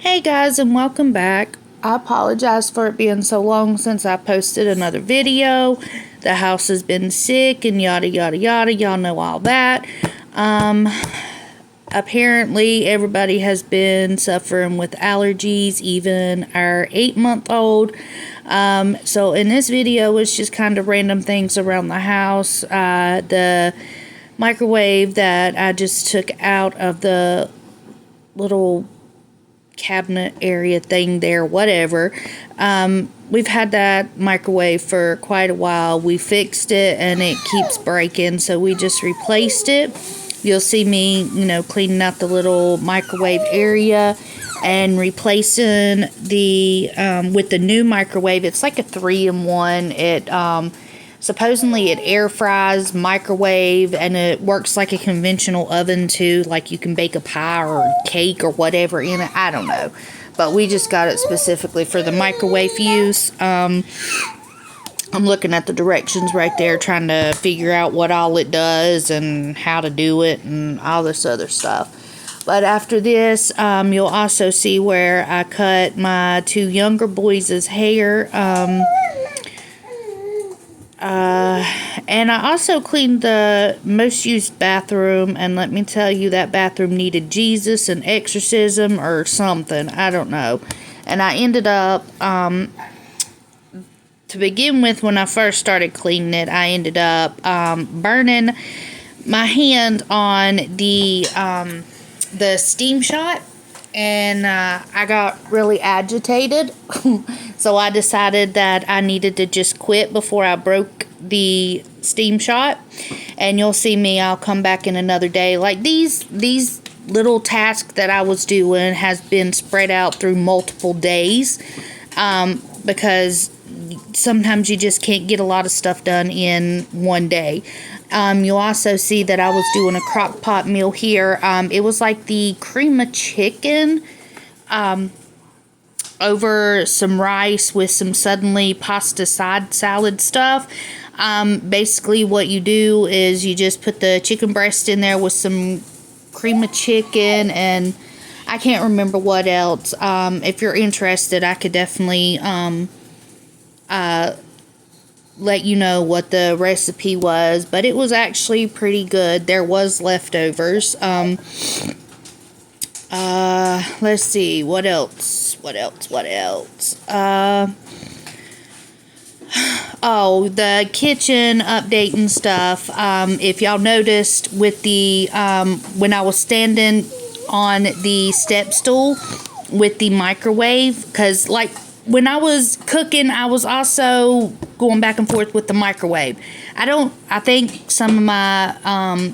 Hey guys, and welcome back. I apologize for it being so long since I posted another video. The house has been sick and yada yada yada. Y'all know all that. Apparently everybody has been suffering with allergies, even our 8-month-old. So in this video, it's just kind of random things around the house. The microwave that I just took out of the little cabinet area thing there, whatever. We've had that microwave for quite a while. We fixed it and it keeps breaking, so we just replaced it. You'll see me, cleaning out the little microwave area and replacing the with the new microwave. It's like a 3-in-1. It supposedly it air fries, microwave, and it works like a conventional oven too. Like you can bake a pie or cake or whatever in it. I don't know, but we just got it specifically for the microwave use. I'm looking at the directions right there, trying to figure out what all it does and how to do it and all this other stuff. But after this, you'll also see where I cut my 2 younger boys' hair. And I also cleaned the most used bathroom, and let me tell you, that bathroom needed Jesus and exorcism or something. I don't know. And I ended up, to begin with, when I first started cleaning it, I ended up burning my hand on the steam shot, and I got really agitated. So I decided that I needed to just quit before I broke the steam shot. And you'll see me, I'll come back in another day. Like these little tasks that I was doing has been spread out through multiple days, because sometimes you just can't get a lot of stuff done in one day. You'll also see that I was doing a crock pot meal here. It was like the cream of chicken over some rice with some suddenly pasta side salad stuff. Basically what you do is you just put the chicken breast in there with some cream of chicken, and I can't remember what else. If you're interested, I could definitely let you know what the recipe was, but it was actually pretty good. There was leftovers. Let's see, what else? Oh, the kitchen update and stuff. If y'all noticed with the, when I was standing on the step stool with the microwave, because like when I was cooking, I was also going back and forth with the microwave. I think some of my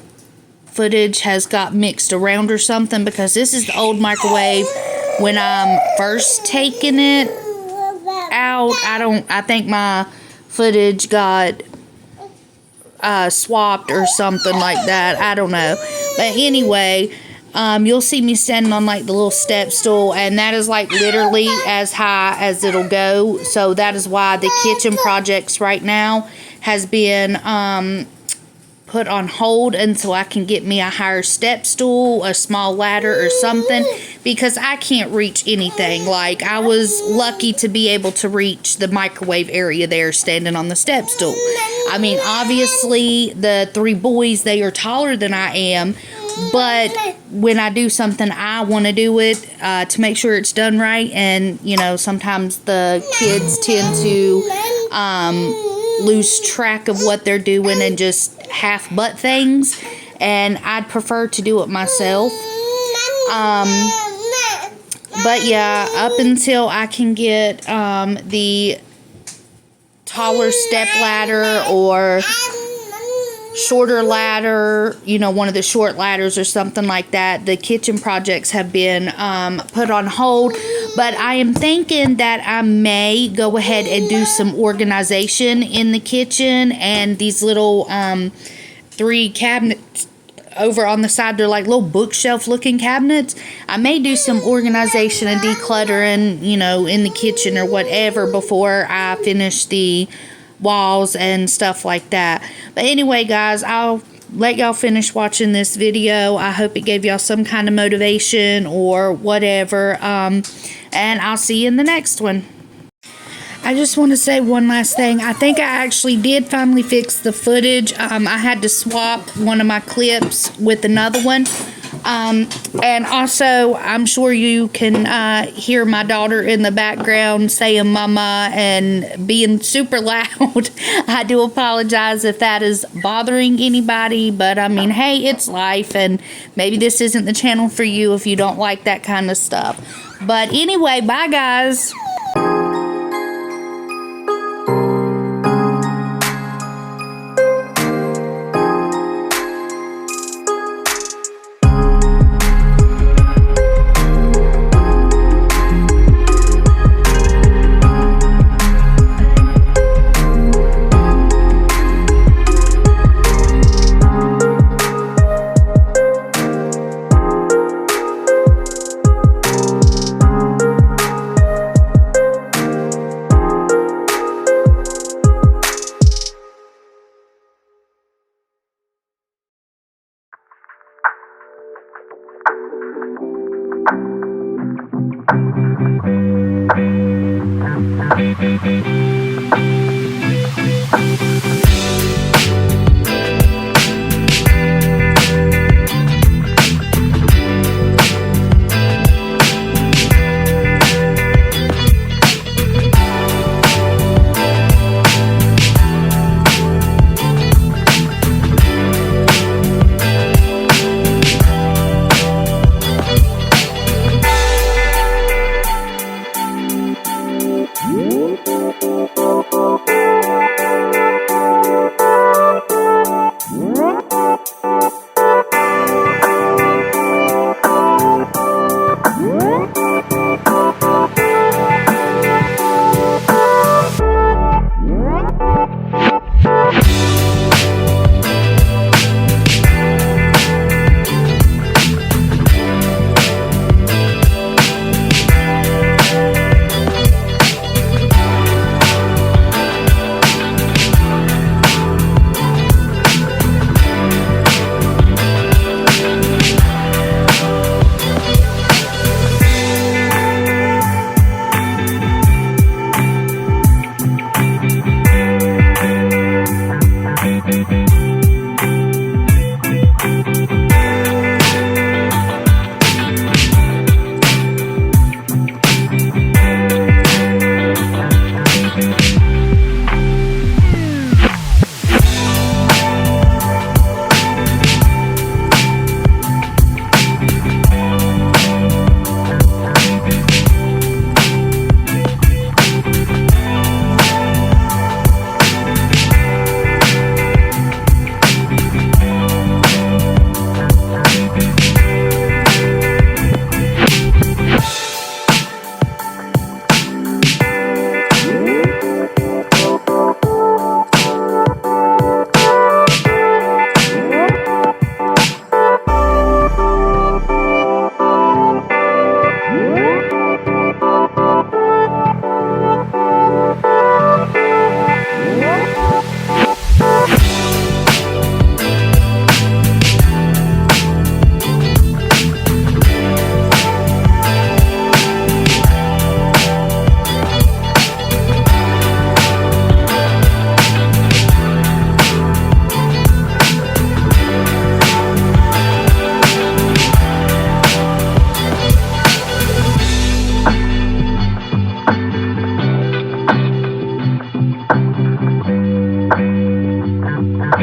footage has got mixed around or something, because this is the old microwave. When I'm first taking it out, I think my footage got swapped or something like that. I don't know. But anyway, you'll see me standing on like the little step stool, and that is like literally as high as it'll go. So that is why the kitchen projects right now has been put on hold until I can get me a higher step stool, a small ladder or something, because I can't reach anything. Like, I was lucky to be able to reach the microwave area there standing on the step stool. I mean, obviously the 3 boys, they are taller than I am, but when I do something, I want to do it to make sure it's done right. And sometimes the kids tend to lose track of what they're doing and just half butt things, and I'd prefer to do it myself. But yeah, up until I can get the taller step ladder or shorter ladder, one of the short ladders or something like that, the kitchen projects have been put on hold. But I am thinking that I may go ahead and do some organization in the kitchen, and these little 3 cabinets over on the side, they're like little bookshelf looking cabinets. I may do some organization and decluttering, in the kitchen or whatever before I finish the walls and stuff like that. But anyway, guys, I'll let y'all finish watching this video. I hope it gave y'all some kind of motivation or whatever. And I'll see you in the next one. I just want to say one last thing. I think I actually did finally fix the footage. I had to swap one of my clips with another one. And also, I'm sure you can hear my daughter in the background saying mama and being super loud. I do apologize if that is bothering anybody, but I mean, hey, it's life, and maybe this isn't the channel for you if you don't like that kind of stuff. But anyway, bye guys.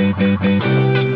Thank you.